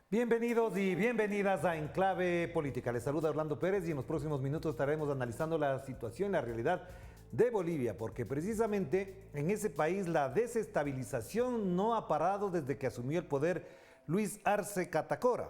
Bienvenidos y bienvenidas a Enclave Política. Les saluda Orlando Pérez y en los próximos minutos estaremos analizando la situación, la realidad de Bolivia, porque precisamente en ese país la desestabilización no ha parado desde que asumió el poder Luis Arce Catacora.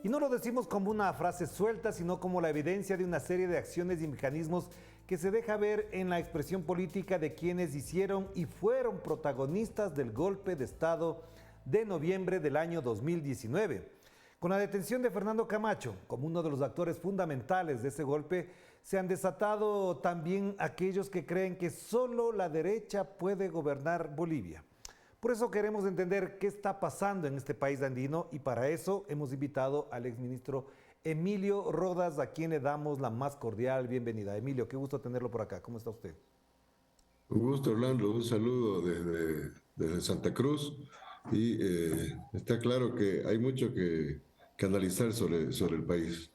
Y no lo decimos como una frase suelta, sino como la evidencia de una serie de acciones y mecanismos que se deja ver en la expresión política de quienes hicieron y fueron protagonistas del golpe de Estado de noviembre del año 2019. Con la detención de Fernando Camacho como uno de los actores fundamentales de ese golpe, se han desatado también aquellos que creen que solo la derecha puede gobernar Bolivia. Por eso queremos entender qué está pasando en este país andino y para eso hemos invitado al exministro Emilio Rodas, a quien le damos la más cordial bienvenida. Emilio, qué gusto tenerlo por acá. ¿Cómo está usted? Un gusto, Orlando. Un saludo desde Santa Cruz. Y está claro que hay mucho que analizar sobre el país.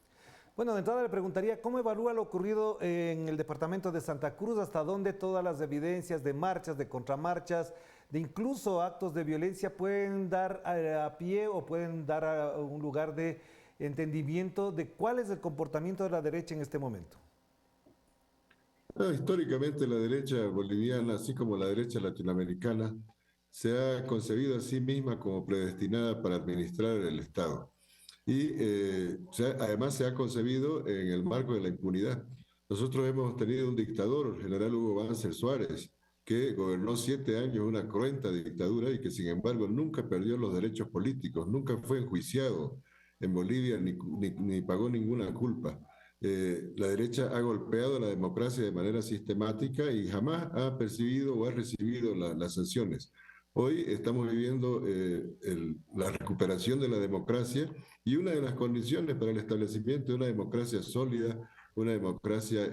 Bueno, de entrada le preguntaría, ¿cómo evalúa lo ocurrido en el departamento de Santa Cruz? ¿Hasta dónde todas las evidencias de marchas, de contramarchas, de incluso actos de violencia pueden dar a pie o pueden dar a un lugar de entendimiento de cuál es el comportamiento de la derecha en este momento? Históricamente la derecha boliviana, así como la derecha latinoamericana, se ha concebido a sí misma como predestinada para administrar el Estado. Y además se ha concebido en el marco de la impunidad. Nosotros hemos tenido un dictador, el general Hugo Banzer Suárez, que gobernó 7 años una cruenta dictadura y que sin embargo nunca perdió los derechos políticos, nunca fue enjuiciado en Bolivia ni pagó ninguna culpa. La derecha ha golpeado a la democracia de manera sistemática y jamás ha percibido o ha recibido las sanciones. Hoy estamos viviendo la recuperación de la democracia y una de las condiciones para el establecimiento de una democracia sólida, una democracia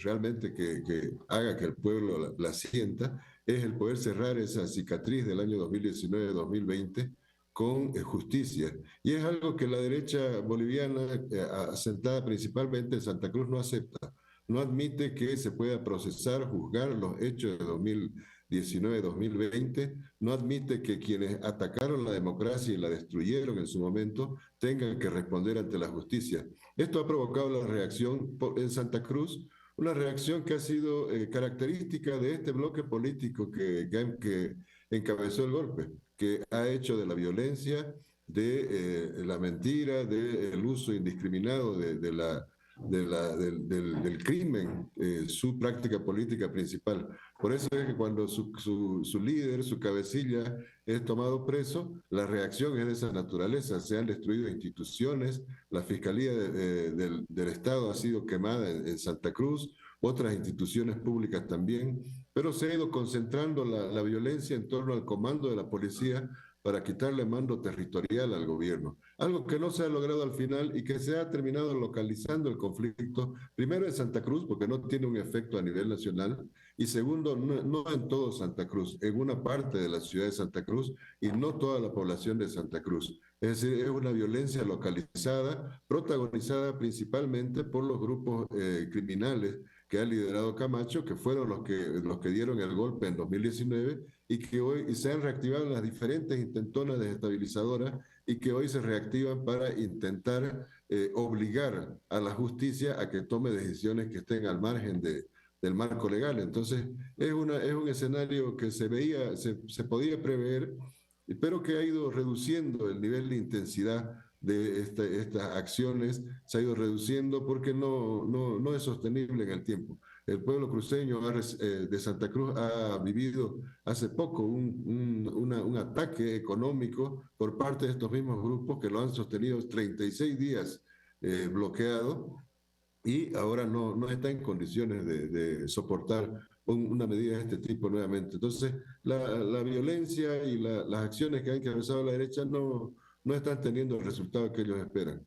realmente que haga que el pueblo la sienta, es el poder cerrar esa cicatriz del año 2019-2020 con justicia. Y es algo que la derecha boliviana, asentada principalmente en Santa Cruz, no acepta. No admite que se pueda procesar, juzgar los hechos de 2019-2020, no admite que quienes atacaron la democracia y la destruyeron en su momento tengan que responder ante la justicia. Esto ha provocado la reacción en Santa Cruz, una reacción que ha sido característica de este bloque político que encabezó el golpe, que ha hecho de la violencia, de la mentira, del uso indiscriminado del crimen, su práctica política principal. Por eso es que cuando su líder, su cabecilla, es tomado preso, la reacción es de esa naturaleza. Se han destruido instituciones, la Fiscalía del Estado ha sido quemada en Santa Cruz, otras instituciones públicas también, pero se ha ido concentrando la violencia en torno al comando de la policía para quitarle mando territorial al gobierno. Algo que no se ha logrado al final y que se ha terminado localizando el conflicto, primero en Santa Cruz, porque no tiene un efecto a nivel nacional, y segundo, no en todo Santa Cruz, en una parte de la ciudad de Santa Cruz y no toda la población de Santa Cruz. Es decir, es una violencia localizada, protagonizada principalmente por los grupos criminales que ha liderado Camacho, que fueron los que dieron el golpe en 2019 y que hoy se han reactivado las diferentes intentonas desestabilizadoras y que hoy se reactivan para intentar obligar a la justicia a que tome decisiones que estén al margen del marco legal. Entonces, es un escenario que se podía prever, pero que ha ido reduciendo el nivel de intensidad de estas acciones, se ha ido reduciendo porque no es sostenible en el tiempo. El pueblo cruceño de Santa Cruz ha vivido hace poco un ataque económico por parte de estos mismos grupos que lo han sostenido 36 días bloqueado y ahora no está en condiciones de soportar una medida de este tipo nuevamente. Entonces, la violencia y las acciones que ha encabezado la derecha no están teniendo el resultado que ellos esperan.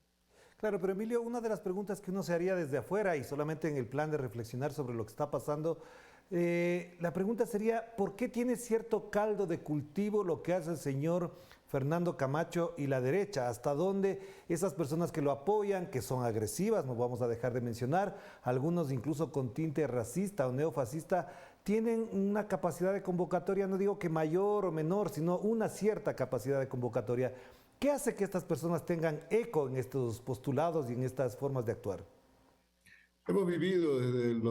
Claro, pero Emilio, una de las preguntas que uno se haría desde afuera y solamente en el plan de reflexionar sobre lo que está pasando, la pregunta sería, ¿por qué tiene cierto caldo de cultivo lo que hace el señor Fernando Camacho y la derecha? ¿Hasta dónde esas personas que lo apoyan, que son agresivas, no vamos a dejar de mencionar, algunos incluso con tinte racista o neofascista, tienen una capacidad de convocatoria, no digo que mayor o menor, sino una cierta capacidad de convocatoria? ¿Qué hace que estas personas tengan eco en estos postulados y en estas formas de actuar? Hemos vivido desde el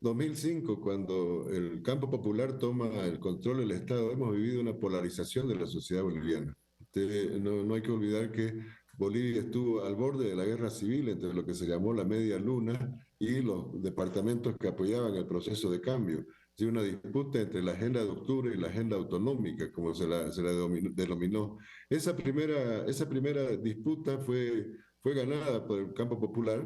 2005, cuando el campo popular toma el control del Estado, hemos vivido una polarización de la sociedad boliviana. No hay que olvidar que Bolivia estuvo al borde de la guerra civil entre lo que se llamó la media luna y los departamentos que apoyaban el proceso de cambio. Sí, una disputa entre la agenda de octubre y la agenda autonómica, como se la denominó. Esa primera disputa fue ganada por el campo popular,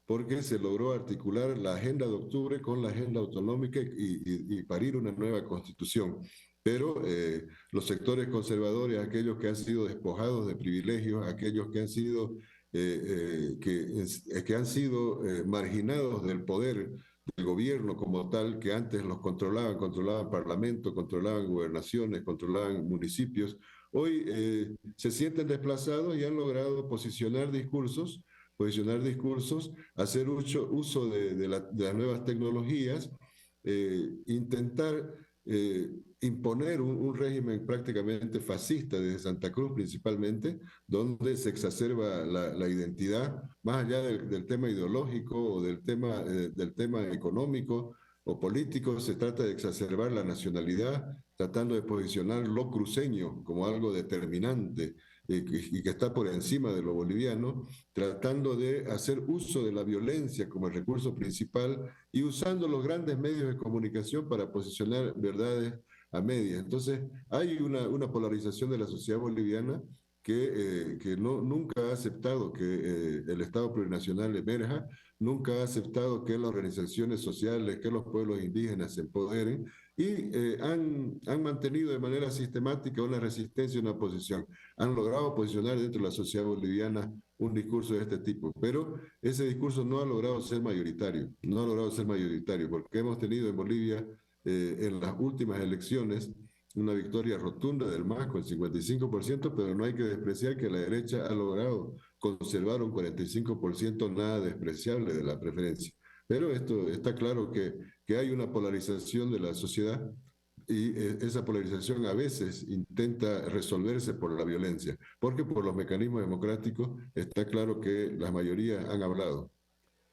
porque se logró articular la agenda de octubre con la agenda autonómica y parir una nueva constitución. Pero los sectores conservadores, aquellos que han sido despojados de privilegios, aquellos que han sido, que han sido marginados del poder del gobierno como tal, que antes los controlaban parlamento, controlaban gobernaciones, controlaban municipios, hoy se sienten desplazados y han logrado posicionar discursos, hacer uso de las nuevas tecnologías, intentar imponer un régimen prácticamente fascista desde Santa Cruz principalmente, donde se exacerba la identidad, más allá del tema ideológico o del tema económico o político. Se trata de exacerbar la nacionalidad, tratando de posicionar lo cruceño como algo determinante y que está por encima de lo boliviano, tratando de hacer uso de la violencia como el recurso principal y usando los grandes medios de comunicación para posicionar verdades a medias. Entonces, hay una polarización de la sociedad boliviana que nunca ha aceptado que el Estado plurinacional emerja, nunca ha aceptado que las organizaciones sociales, que los pueblos indígenas se empoderen, y han mantenido de manera sistemática una resistencia y una oposición. Han logrado posicionar dentro de la sociedad boliviana un discurso de este tipo, pero ese discurso no ha logrado ser mayoritario, porque hemos tenido en Bolivia, en las últimas elecciones, una victoria rotunda del MAS con el 55%, pero no hay que despreciar que la derecha ha logrado conservar un 45% nada despreciable de la preferencia. Pero esto está claro que hay una polarización de la sociedad, y esa polarización a veces intenta resolverse por la violencia, porque por los mecanismos democráticos está claro que las mayorías han hablado.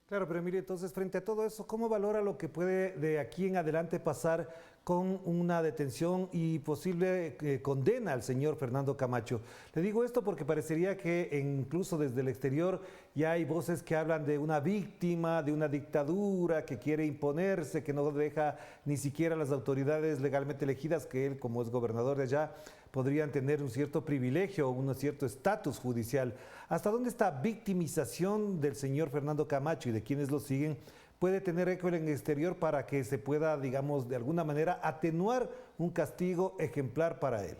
Claro, pero mire, entonces, frente a todo eso, ¿cómo valora lo que puede de aquí en adelante pasar con una detención y posible condena al señor Fernando Camacho? Le digo esto porque parecería que incluso desde el exterior ya hay voces que hablan de una víctima, de una dictadura que quiere imponerse, que no deja ni siquiera las autoridades legalmente elegidas, que él, como es gobernador de allá, podrían tener un cierto privilegio, un cierto estatus judicial. ¿Hasta dónde esta victimización del señor Fernando Camacho y de quienes lo siguen puede tener eco en el exterior para que se pueda, digamos, de alguna manera atenuar un castigo ejemplar para él?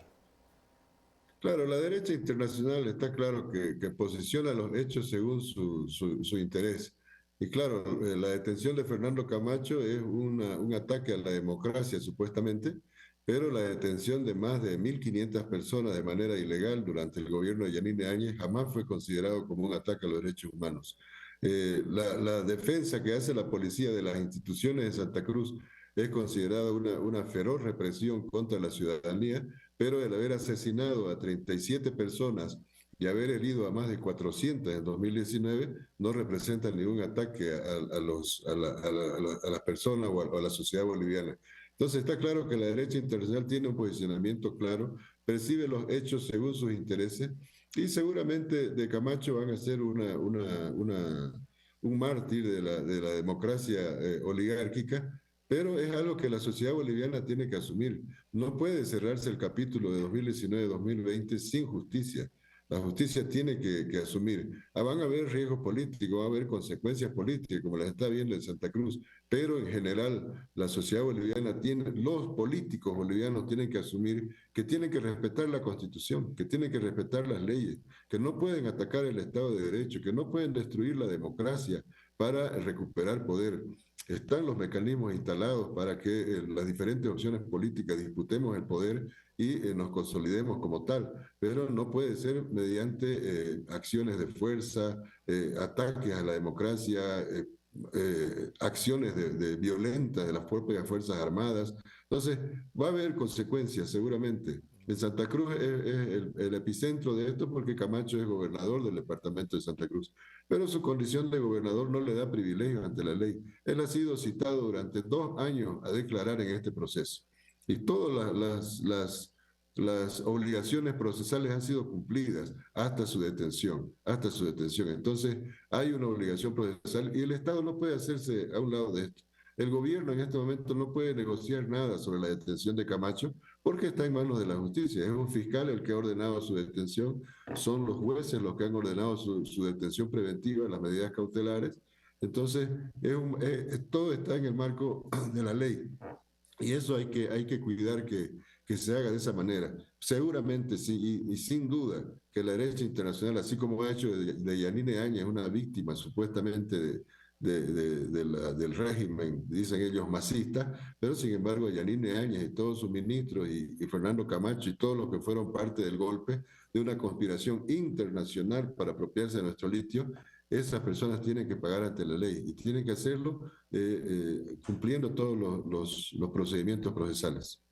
Claro, la derecha internacional está claro que posiciona los hechos según su interés. Y claro, la detención de Fernando Camacho es un ataque a la democracia, supuestamente, pero la detención de más de 1.500 personas de manera ilegal durante el gobierno de Yanine Áñez jamás fue considerado como un ataque a los derechos humanos. La defensa que hace la policía de las instituciones de Santa Cruz es considerada una feroz represión contra la ciudadanía, pero el haber asesinado a 37 personas y haber herido a más de 400 en 2019 no representa ningún ataque a las personas o a la sociedad boliviana. Entonces está claro que la derecha internacional tiene un posicionamiento claro, percibe los hechos según sus intereses, y seguramente de Camacho van a ser un mártir de la democracia oligárquica, pero es algo que la sociedad boliviana tiene que asumir. No puede cerrarse el capítulo de 2019-2020 sin justicia. La justicia tiene que asumir. Van a haber riesgos políticos, va a haber consecuencias políticas, como las está viendo en Santa Cruz, pero en general la sociedad boliviana tiene, los políticos bolivianos tienen que asumir que tienen que respetar la Constitución, que tienen que respetar las leyes, que no pueden atacar el Estado de Derecho, que no pueden destruir la democracia para recuperar poder. están los mecanismos instalados para que las diferentes opciones políticas disputemos el poder y nos consolidemos como tal, pero no puede ser mediante acciones de fuerza, ataques a la democracia, acciones de violentas de las propias Fuerzas Armadas. Entonces, va a haber consecuencias seguramente. En Santa Cruz es el epicentro de esto porque Camacho es gobernador del departamento de Santa Cruz, pero su condición de gobernador no le da privilegios ante la ley. Él ha sido citado durante 2 años a declarar en este proceso y todas las obligaciones procesales han sido cumplidas hasta su detención, hasta su detención. Entonces, hay una obligación procesal y el Estado no puede hacerse a un lado de esto. El gobierno en este momento no puede negociar nada sobre la detención de Camacho porque está en manos de la justicia. Es un fiscal el que ha ordenado su detención, son los jueces los que han ordenado su detención preventiva, las medidas cautelares. Entonces, todo está en el marco de la ley. Y eso hay que cuidar que se haga de esa manera. Seguramente sí, y sin duda que la derecha internacional, así como ha hecho de Yanine Áñez una víctima supuestamente del régimen, dicen ellos, masista, pero sin embargo Yanine Áñez y todos sus ministros y Fernando Camacho y todos los que fueron parte del golpe de una conspiración internacional para apropiarse de nuestro litio, esas personas tienen que pagar ante la ley y tienen que hacerlo cumpliendo todos los procedimientos procesales.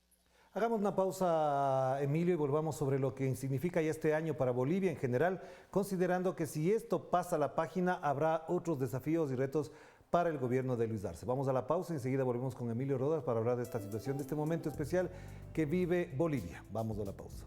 Hagamos una pausa, Emilio, y volvamos sobre lo que significa ya este año para Bolivia en general, considerando que si esto pasa a la página, habrá otros desafíos y retos para el gobierno de Luis Arce. Vamos a la pausa y enseguida volvemos con Emilio Rodas para hablar de esta situación, de este momento especial que vive Bolivia. Vamos a la pausa.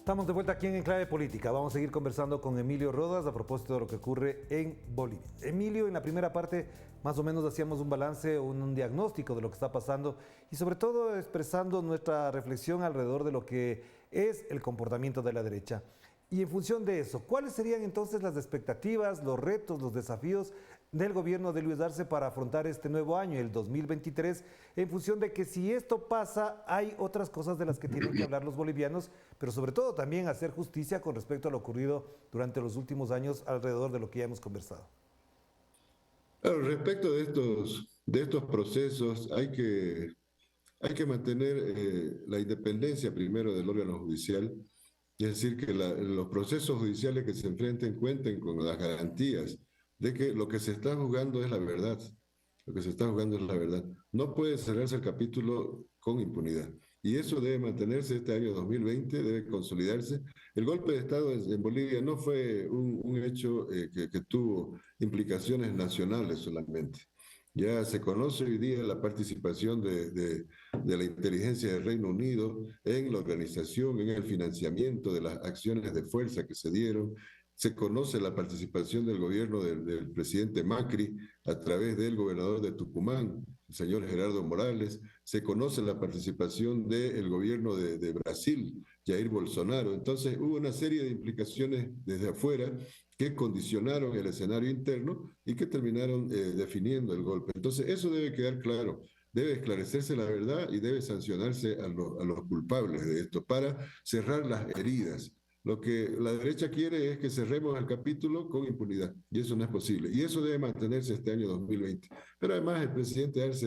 Estamos de vuelta aquí en Enclave Política. Vamos a seguir conversando con Emilio Rodas a propósito de lo que ocurre en Bolivia. Emilio, en la primera parte más o menos hacíamos un balance, un diagnóstico de lo que está pasando y sobre todo expresando nuestra reflexión alrededor de lo que es el comportamiento de la derecha. Y en función de eso, ¿cuáles serían entonces las expectativas, los retos, los desafíos del gobierno de Luis Arce para afrontar este nuevo año, el 2023, en función de que si esto pasa, hay otras cosas de las que tienen que hablar los bolivianos, pero sobre todo también hacer justicia con respecto a lo ocurrido durante los últimos años alrededor de lo que ya hemos conversado? Claro, respecto de estos procesos, hay que mantener la independencia primero del órgano judicial, es decir, que los procesos judiciales que se enfrenten cuenten con las garantías de que lo que se está juzgando es la verdad. Lo que se está jugando es la verdad. No puede cerrarse el capítulo con impunidad. Y eso debe mantenerse este año 2020, debe consolidarse. El golpe de Estado en Bolivia no fue un hecho que tuvo implicaciones nacionales solamente. Ya se conoce hoy día la participación de la inteligencia del Reino Unido en la organización, en el financiamiento de las acciones de fuerza que se dieron. Se conoce la participación del gobierno del presidente Macri a través del gobernador de Tucumán, el señor Gerardo Morales. Se conoce la participación del gobierno de Brasil, Jair Bolsonaro. Entonces hubo una serie de implicaciones desde afuera que condicionaron el escenario interno y que terminaron definiendo el golpe. Entonces eso debe quedar claro. Debe esclarecerse la verdad y debe sancionarse a los culpables de esto para cerrar las heridas. Lo que la derecha quiere es que cerremos el capítulo con impunidad, y eso no es posible. Y eso debe mantenerse este año 2020. Pero además el presidente Arce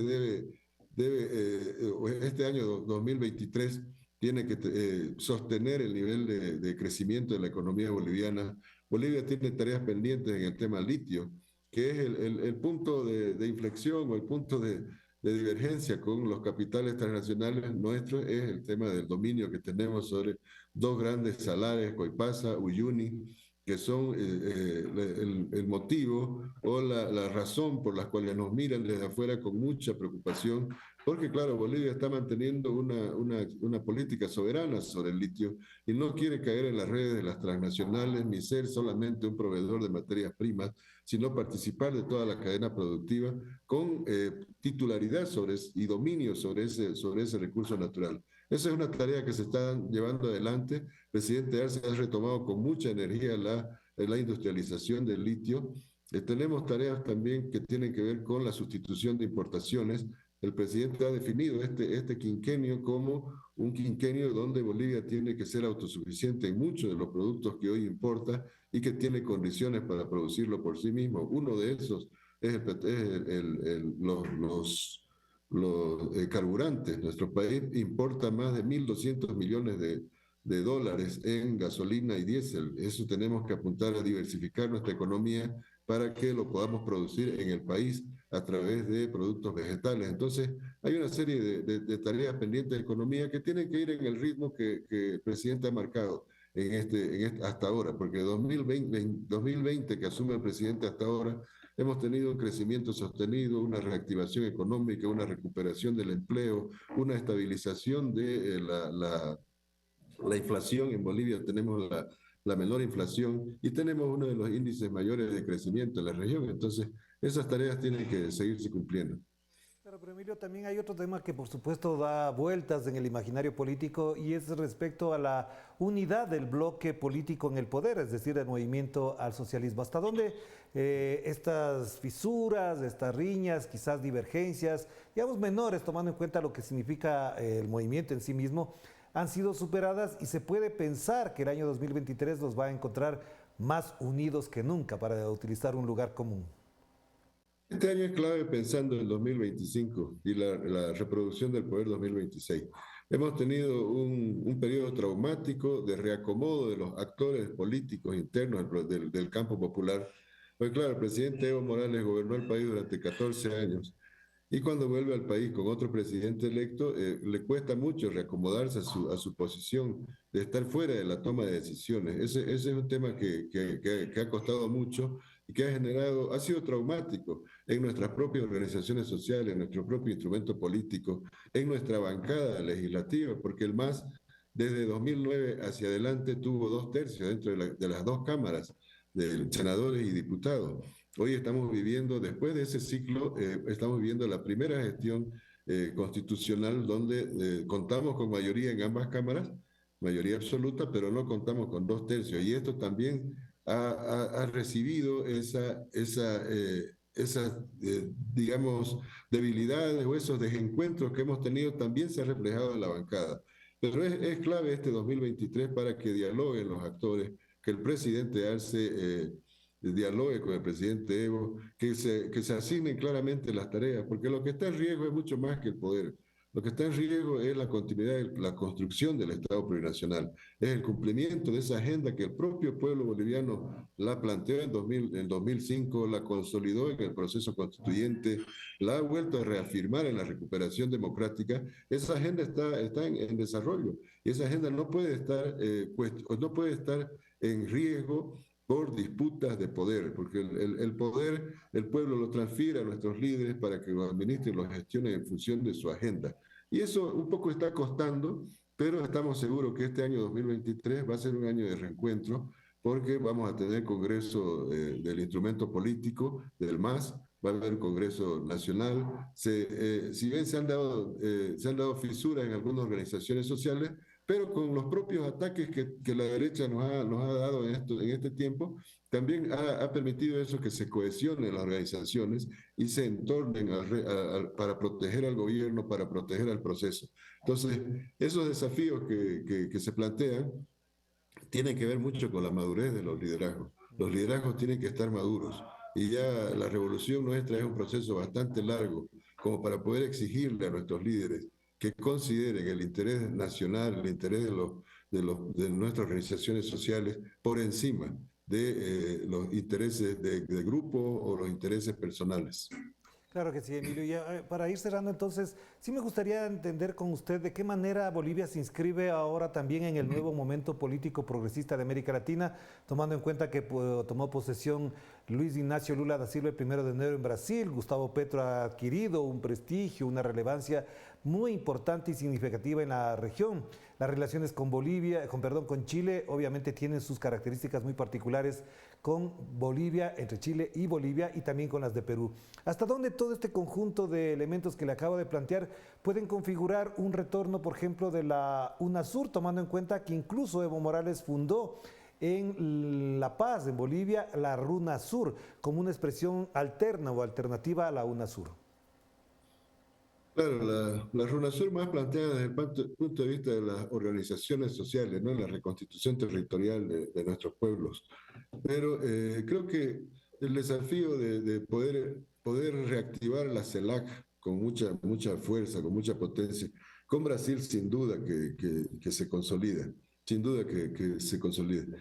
este año 2023, tiene que sostener el nivel de crecimiento de la economía boliviana. Bolivia tiene tareas pendientes en el tema litio, que es el punto de inflexión o el punto de divergencia con los capitales transnacionales nuestros, es el tema del dominio que tenemos sobre dos grandes salares, Coipasa, Uyuni, que son el motivo o la razón por la cual nos miran desde afuera con mucha preocupación, porque claro, Bolivia está manteniendo una política soberana sobre el litio y no quiere caer en las redes de las transnacionales ni ser solamente un proveedor de materias primas, sino participar de toda la cadena productiva con titularidad y dominio sobre ese recurso natural. Esa es una tarea que se está llevando adelante. El presidente Arce ha retomado con mucha energía la industrialización del litio. Tenemos tareas también que tienen que ver con la sustitución de importaciones. El presidente ha definido este quinquenio como un quinquenio donde Bolivia tiene que ser autosuficiente en muchos de los productos que hoy importa y que tiene condiciones para producirlo por sí mismo. Uno de esos es los carburantes. Nuestro país importa más de 1.200 millones de dólares en gasolina y diésel. Eso tenemos que apuntar a diversificar nuestra economía para que lo podamos producir en el país a través de productos vegetales. Entonces, hay una serie de tareas pendientes de economía que tienen que ir en el ritmo que el presidente ha marcado hasta ahora, porque 2020 que asume el presidente hasta ahora, hemos tenido un crecimiento sostenido, una reactivación económica, una recuperación del empleo, una estabilización de la inflación. En Bolivia tenemos la menor inflación y tenemos uno de los índices mayores de crecimiento en la región. Entonces, esas tareas tienen que seguirse cumpliendo. Pero Emilio, también hay otro tema que por supuesto da vueltas en el imaginario político y es respecto a la unidad del bloque político en el poder, es decir, el movimiento al socialismo. ¿Hasta dónde estas fisuras, estas riñas, quizás divergencias, digamos menores, tomando en cuenta lo que significa el movimiento en sí mismo, han sido superadas y se puede pensar que el año 2023 los va a encontrar más unidos que nunca, para utilizar un lugar común? Este año es clave pensando en el 2025 y la reproducción del poder 2026. Hemos tenido un periodo traumático de reacomodo de los actores políticos internos del campo popular. Pues claro, el presidente Evo Morales gobernó el país durante 14 años y cuando vuelve al país con otro presidente electo, le cuesta mucho reacomodarse a su posición de estar fuera de la toma de decisiones. Ese es un tema que ha costado mucho y que ha sido traumático en nuestras propias organizaciones sociales, en nuestro propio instrumento político, en nuestra bancada legislativa, porque el MAS desde 2009 hacia adelante tuvo 2/3 dentro de las dos cámaras de senadores y diputados. Hoy estamos viviendo, después de ese ciclo, estamos viviendo la primera gestión constitucional donde contamos con mayoría en ambas cámaras, mayoría absoluta, pero no contamos con 2/3. Y esto también ha recibido esas, digamos, debilidades o esos desencuentros que hemos tenido, también se ha reflejado en la bancada. Pero es clave este 2023 para que dialoguen los actores, que el presidente Arce dialogue con el presidente Evo, que se asignen claramente las tareas, porque lo que está en riesgo es mucho más que el poder. Lo que está en riesgo es la continuidad, la construcción del Estado plurinacional, es el cumplimiento de esa agenda que el propio pueblo boliviano la planteó en 2005, la consolidó en el proceso constituyente, la ha vuelto a reafirmar en la recuperación democrática. Esa agenda está en desarrollo y esa agenda no puede estar en riesgo por disputas de poder, porque el poder el pueblo lo transfiere a nuestros líderes para que lo administren, lo gestionen en función de su agenda. Y eso un poco está costando, pero estamos seguros que este año 2023 va a ser un año de reencuentro, porque vamos a tener congreso del instrumento político, del MAS, va a haber congreso nacional. Si bien se han dado fisuras en algunas organizaciones sociales, pero con los propios ataques que la derecha nos ha dado en este tiempo, también ha permitido eso, que se cohesionen las organizaciones y se entornen para proteger al gobierno, para proteger al proceso. Entonces, esos desafíos que se plantean tienen que ver mucho con la madurez de los liderazgos. Los liderazgos tienen que estar maduros y ya la revolución nuestra es un proceso bastante largo como para poder exigirle a nuestros líderes que consideren el interés nacional, el interés de nuestras organizaciones sociales por encima de los intereses de grupo o los intereses personales. Claro que sí, Emilio. Y para ir cerrando, entonces, sí me gustaría entender con usted de qué manera Bolivia se inscribe ahora también en el nuevo momento político progresista de América Latina, tomando en cuenta que tomó posesión Luis Ignacio Lula da Silva el 1 de enero en Brasil. Gustavo Petro ha adquirido un prestigio, una relevancia muy importante y significativa en la región. Las relaciones con con Chile, obviamente tienen sus características muy particulares con Bolivia, entre Chile y Bolivia, y también con las de Perú. ¿Hasta dónde todo este conjunto de elementos que le acabo de plantear pueden configurar un retorno, por ejemplo, de la UNASUR, tomando en cuenta que incluso Evo Morales fundó en La Paz, en Bolivia, la RUNASUR, como una expresión alterna o alternativa a la UNASUR? Claro, la RUNASUR más planteada desde el punto de vista de las organizaciones sociales, ¿no? La reconstitución territorial de nuestros pueblos. Pero creo que el desafío de poder reactivar la CELAC con mucha fuerza, con mucha potencia, con Brasil sin duda que se consolida, sin duda que se consolida.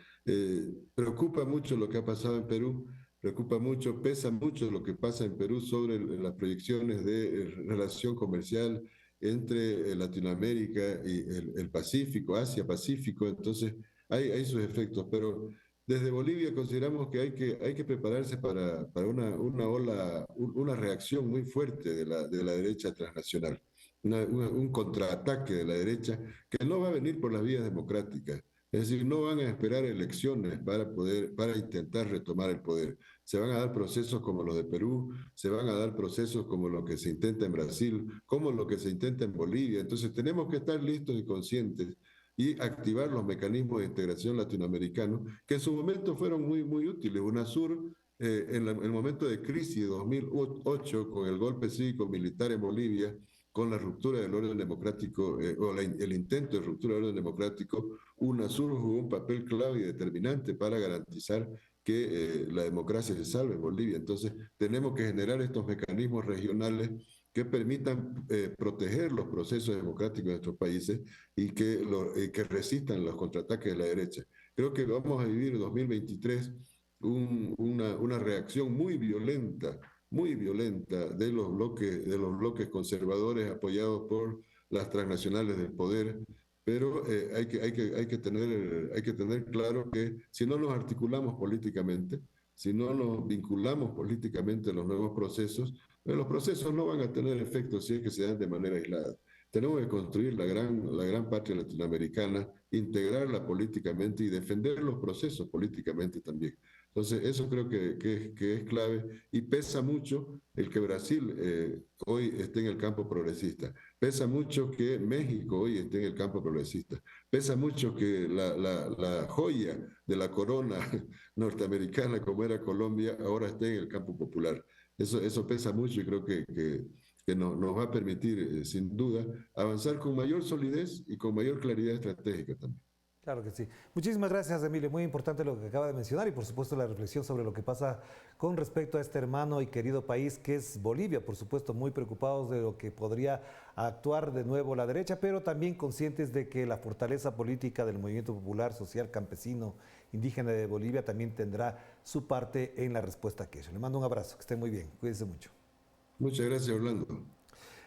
Preocupa mucho lo que ha pasado en Perú, preocupa mucho, pesa mucho lo que pasa en Perú sobre las proyecciones de relación comercial entre Latinoamérica y el Pacífico, Asia-Pacífico, entonces hay sus efectos, pero desde Bolivia consideramos que hay que prepararse para una reacción muy fuerte de la derecha transnacional, un contraataque de la derecha que no va a venir por las vías democráticas. Es decir, no van a esperar elecciones para intentar retomar el poder. Se van a dar procesos como los de Perú, se van a dar procesos como lo que se intenta en Brasil, como lo que se intenta en Bolivia. Entonces tenemos que estar listos y conscientes y activar los mecanismos de integración latinoamericanos que en su momento fueron muy útiles. UNASUR, en el momento de crisis de 2008, con el golpe cívico-militar en Bolivia, con la ruptura del orden democrático, el intento de ruptura del orden democrático, UNASUR jugó un papel clave y determinante para garantizar que la democracia se salve en Bolivia. Entonces, tenemos que generar estos mecanismos regionales que permitan proteger los procesos democráticos de nuestros países y que resistan los contraataques de la derecha. Creo que vamos a vivir en 2023 una reacción muy violenta de los bloques conservadores apoyados por las transnacionales del poder, pero hay que tener claro que si no nos articulamos políticamente, si no nos vinculamos políticamente a los nuevos procesos, los procesos no van a tener efecto si es que se dan de manera aislada. Tenemos que construir la gran patria latinoamericana, integrarla políticamente y defender los procesos políticamente también. Entonces, eso creo que es clave y pesa mucho el que Brasil hoy esté en el campo progresista. Pesa mucho que México hoy esté en el campo progresista. Pesa mucho que la joya de la corona norteamericana, como era Colombia, ahora esté en el campo popular. Eso pesa mucho y creo que nos va a permitir, sin duda, avanzar con mayor solidez y con mayor claridad estratégica también. Claro que sí. Muchísimas gracias, Emilio. Muy importante lo que acaba de mencionar y por supuesto la reflexión sobre lo que pasa con respecto a este hermano y querido país que es Bolivia. Por supuesto, muy preocupados de lo que podría actuar de nuevo la derecha, pero también conscientes de que la fortaleza política del movimiento popular, social, campesino, indígena de Bolivia también tendrá su parte en la respuesta a aquello. Le mando un abrazo, que esté muy bien. Cuídense mucho. Muchas gracias, Orlando.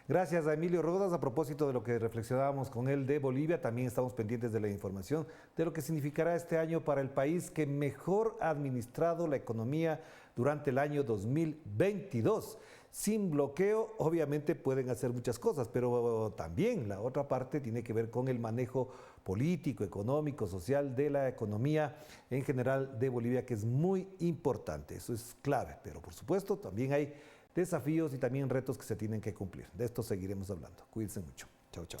Gracias a Emilio Rodas. A propósito de lo que reflexionábamos con él de Bolivia, también estamos pendientes de la información de lo que significará este año para el país que mejor ha administrado la economía durante el año 2022. Sin bloqueo, obviamente pueden hacer muchas cosas, pero también la otra parte tiene que ver con el manejo político, económico, social de la economía en general de Bolivia, que es muy importante. Eso es clave, pero por supuesto también hay desafíos y también retos que se tienen que cumplir. De esto seguiremos hablando. Cuídense mucho. Chao, chao.